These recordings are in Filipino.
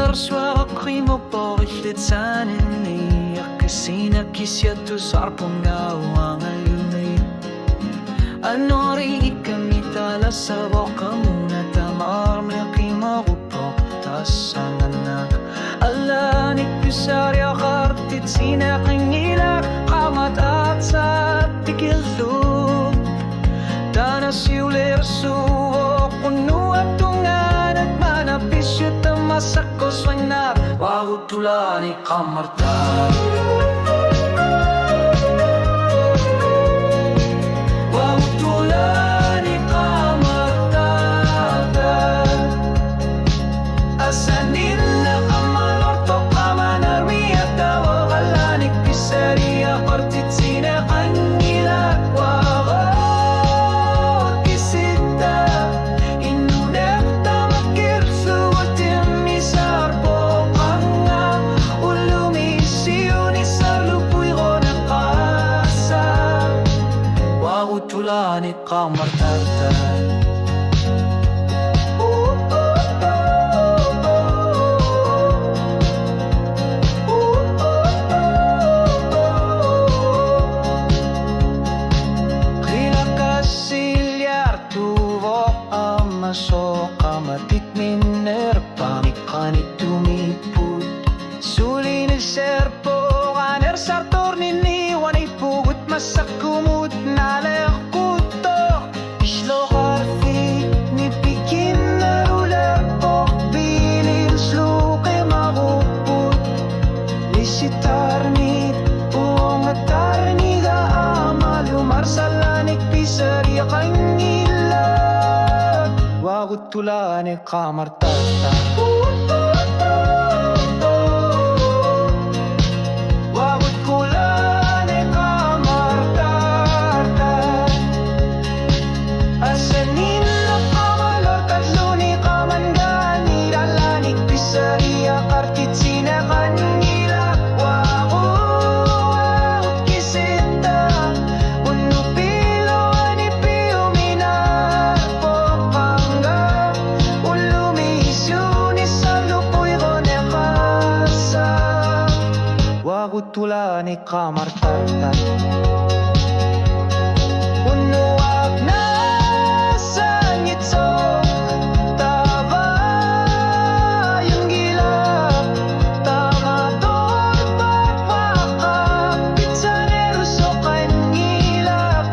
hier soir ako'y mapakilit sa nini Kasi nakisyato sa arpanggawa ngayon Ano rin kami tala sa boka muna Tamar may makupok tas ang anak Ala ni kusarya kartit sinakangilak Kamat at sa tikilto Dana siulir suwo kuno at tungan At manapisyo tamasakos wangnar Wahut tula ni kamartan Tulani kamartatan Kila kasilyar tuvo amaso kamatit minerpa Mikanit tumiput Suli ni serpo kaner sartor niniwan ipugut masakumut nalek Tulani kamartata Wawut kulani kamartata Asanin na kamalot at luni kamandani Dalanik pisariya kartit sinakanila Wawut kisita Unupilo anipio minar Popanga Tulani kamartatan Unuak na sangitsok Taba yung gilak Tamador pagpakapit sa neruso kanilak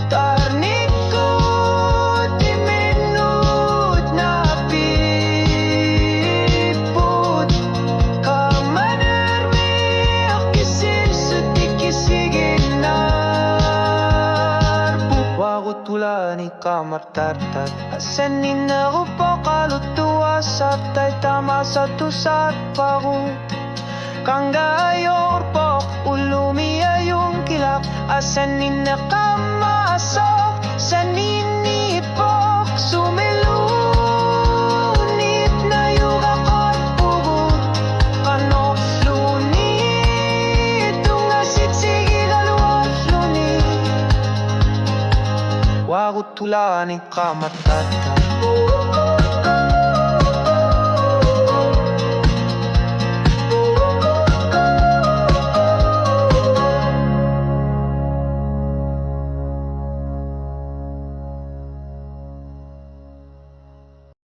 Tarnik ko di minut na piput Tulani kamartartat Asanin na rupa kalutua Sabtay tama sa tusat paru Kanggayor pok Ulumia yung kilap Asanin na kamasok Sanin ipok Sumilunit na yung akot pugut Kano lunit Tungasit sige laluot lunit Wahut tulani kamartatan